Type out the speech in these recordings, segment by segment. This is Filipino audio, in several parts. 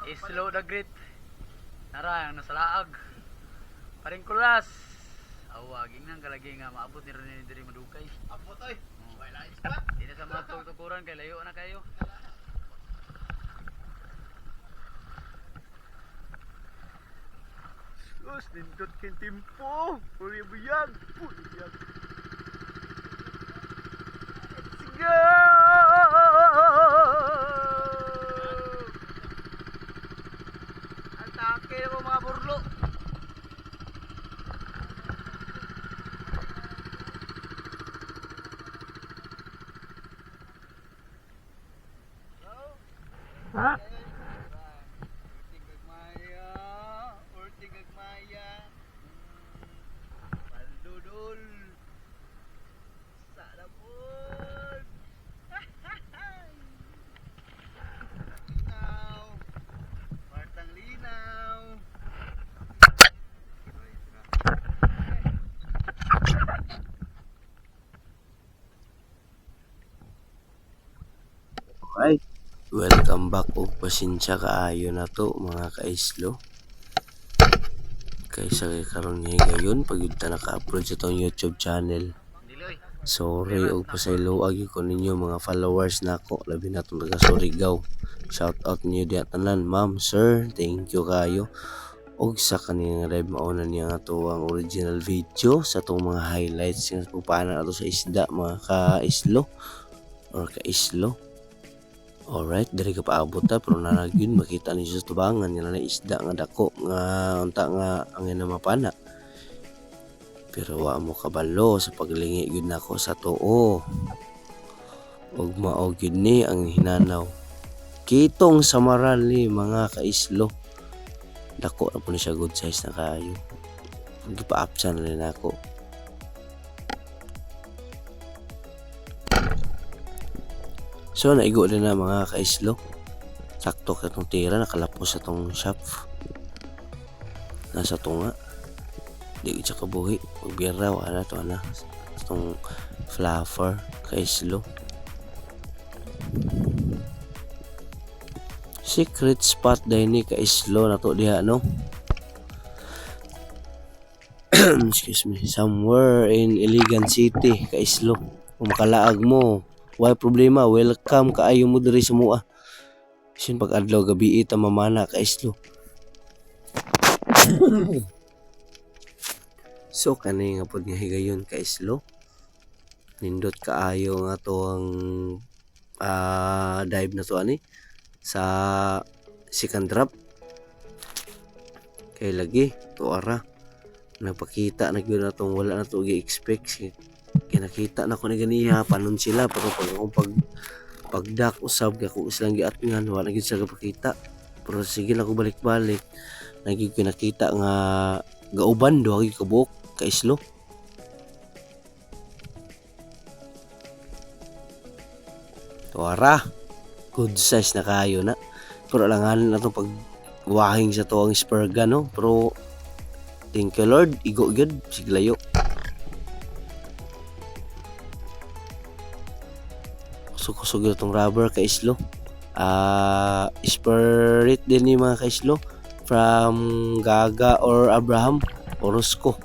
Islo the Great. Nara, ang nasa laag. Paring kulas. Awaging nang kalagi nga maabot ni rin diri madukay. Abot oy. Wala ispat. Di na sa mga tukuran kay layo na kayo. Sus, nindot kin timpo. Puri buyag. Buyag. Let's go! Atake na mo mga burlo. Ha? Urting agmaya. Paldudol. Salapon. Linaw. Partang linaw. Alright, welcome back og pasensya kaayo na to mga kaislo. Kaysa kay karon ni gayon pag yun ta naka-upload sa tong YouTube channel. Diloy. Sorry og pasaylo agi ko ninyo mga followers nako, labi na tong taga Surigao. Shout out niyo diha tanan, ma'am, sir. Thank you kayo. Og sa kaning live mauna niya nga to ang original video sa tong mga highlights nga pupaanan ato sa isda mga kaislo or kaislo. Alright, dari ka paabot ta pero nanag yun makita niyo sa tubangan nga na isda nga dako nga unta nga ang ina mapana. Pero wa mo kabalo sa paglingi gyud nako sa tuo. Og mao gyud ni ang hinanaw. Kitong samaral ni mga kaislo. Dako na po ni siya good size na kayo. Gipa-upsan rin ako. So naigo din na mga kaislo. Sakto ka itong tira, nakalapos sa itong shaft. Nasa tunga. Di ko siya kabuhi. Magbira, wala ito na. Itong fluffer, kaislo. Secret spot dahil ni kaislo na to diha, no? Excuse me. Somewhere in Iligan City, kaislo. Kung makalaag mo, why problema, welcome kaayo mo diri sa mua. Sin pag adlaw gabi ita mamana kaislo. So kani nga pod nga higayon kaislo. Nindot kaayo nga to ang dive na to ani sa second drop. Kay lagi to ara nagpakita na gyud na tong wala na to gi-expect. Kinakita na ko ni ganiya panon sila pero pagdak usab ako silang giatngan wala gyud sila gapakita. Pero sige na ko balik-balik nagig kinakita nga gauban do agi kabuok kaislo. Tuara good size na kayo na pero alanganin na to pag wahing sa to ang spurga, no? Pero thank you Lord, igo gyud siglayo. Kusog itong rubber kaislo. Spirit din ni mga kaislo from Gaga or Abraham Orozco.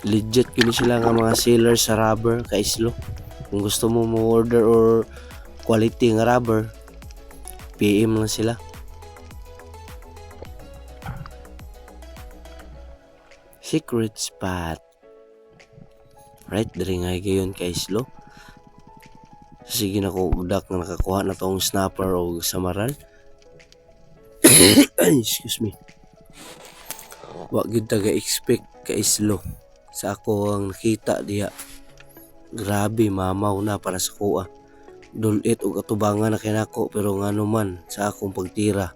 Legit yun sila nga mga sailor sa rubber kaislo. Kung gusto mo order or quality nga rubber, PM lang sila. Secret spot. Right, diri nga gayon kaislo. Sige na ko udak na nakakuha na tong snapper o samaral. Excuse me. Wa gyud taga expect kaislo sa ako ang nakita diha. Grabe mamaw na para sa kuha. Dulit og atubangan na kinako pero ngano man sa akong pagtira.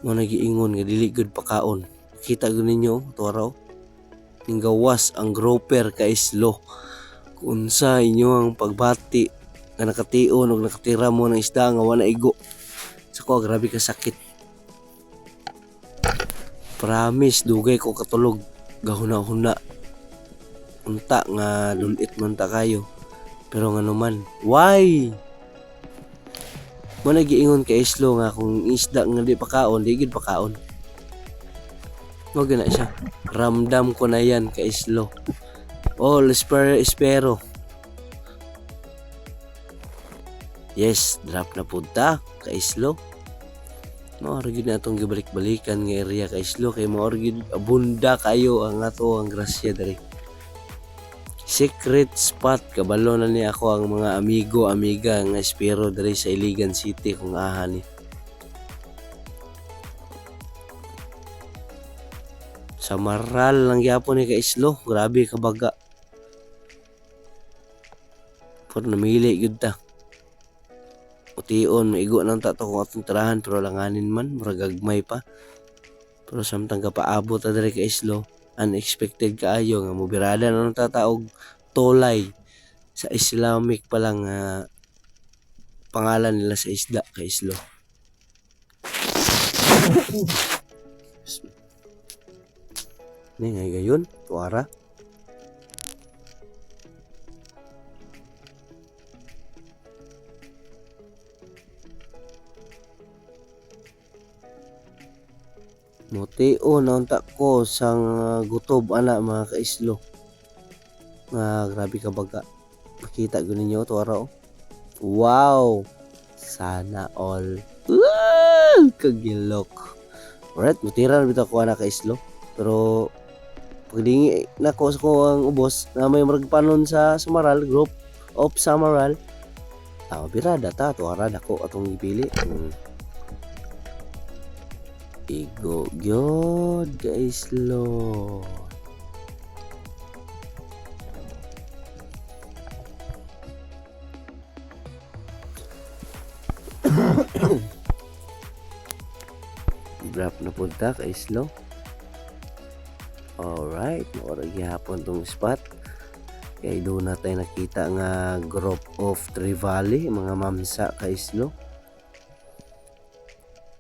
Mo nagiingon nga dili gud pakaon. Kita gud ninyo to araw. Tinggawas ang grouper kaislo. Unsa inyo ang pagbati nga nakation og nakatira mo ng isda nga wala igo. Sa ko grabe ka sakit. Promise dugay ko katulog gahuna-huna. Unta nga lulit man ta kayo. Pero nga naman, why? Mo nagiingon kay Islo nga kung isda nga di pakaon, di gid pakaon. Mo gina siya. Ramdam ko na yan kay Islo. All espero. Yes, drop na punta kay Islo. Maorgid na itong gibalik-balikan nga area kay Islo kay maorgid abunda kayo ang ato ang grasya diri. Secret spot kabalo na ni ako ang mga amiga nga espero diri sa Iligan City kung aha ni. Sa maral lang gyapon ni kay Islo, grabe kabaga. Pero namili gyud ta. Utiun maigo nang tato kung atong tirahan pero langanin man murag gagmay pa. Pero samtang kapaabot ta diri kay Islo, unexpected kaayo nga mobirada na ng tataog tolay sa Islamic pa lang pangalan nila sa isda kay Islo. Ni nga gayon, tuara. Mutio na unta ko sang gutob ana mga kaislo. Grabe ka baga. Makita ko ninyo to araw. Wow! Sana all. Kagilok. Alright, mutiran bitaw ko ana kaislo. Pero pagdingi na ko ang ubos na may maragpanon sa Samaral group of Samaral. Birada ta to ara dako atong gipili. Igo gyud guys lo. Drop na punta kay Islo. Alright, maura gihapon tong spot. Kay doon na tayo nakita nga group of Trevally, mga mamsa kay Islo.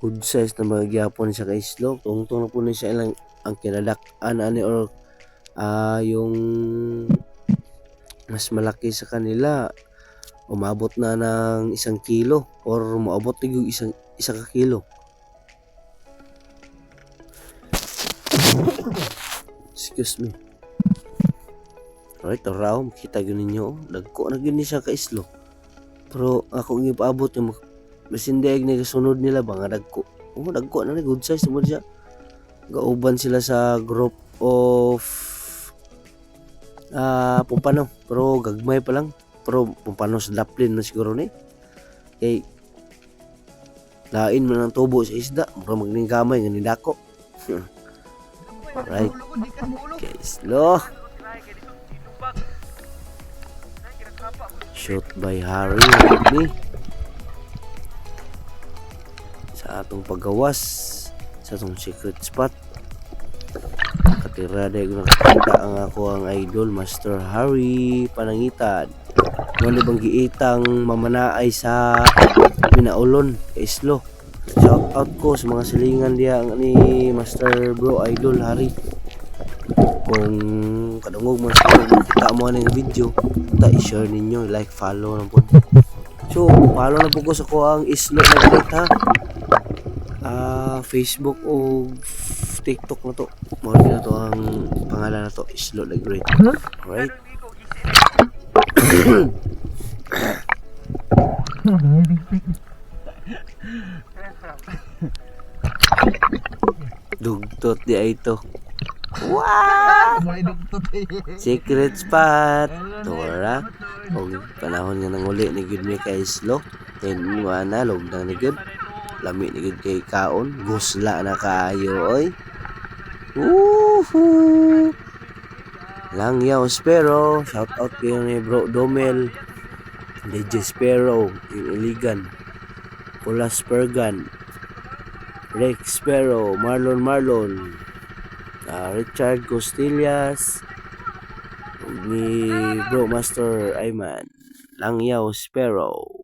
Good size na mga gyapon siya kay Islo. Tungtong na po na siya ilang ang kinadak-an ani or yung mas malaki sa kanila umabot na ng 1 kilo or maabot na yung isa ka kilo. Excuse me. Alright, araw makita yun ninyo. Dagko na yun siya kay Islo. Pero ako ang ipaabot yung masindiag na kasunod nila ba nga dagko. Dagko na good size naman siya. Gauban sila sa group of Pumpano. Pero gagmay pa lang. Pero Pumpano sa Laplin na siguro ni. Kay lain man ang tubo sa isda. Mura magning gamay nga nidako. Alright. Kay Islo. Shoot by Harry me. Sa atong paggawas sa atong secret spot katira day ko nakakita ang ako ang idol Master Harry Panangitan wala bang giitang mamanaay sa Pinaulon kay Islo. Shout out ko sa mga silingan diya ni Master Bro Idol Harry. Kung kadungog man sa makita mo ng video i-share ninyo, like, follow lang po. So follow na po ko sa ko ang Islo na ganit ha. Facebook o TikTok na to. Mawag na to ang pangalan na to, Islo the Great. Alright. Dugtot di ay ito. Wow! Secret spot. Tora. O panahon nga nang uli ni Gud mi kay Islo. And wala log na ni Gud. Lami ni Gud kay kaon. Gusla na kaayo oy. Woohoo! Langyaw Sparrow. Shout out kayo ni Bro Domel. DJ Sparrow. Yung Iligan. Pula Spurgan. Rex Sparrow. Marlon. Richard Costillas. Ni Bro Master Ayman. Langyaw Sparrow.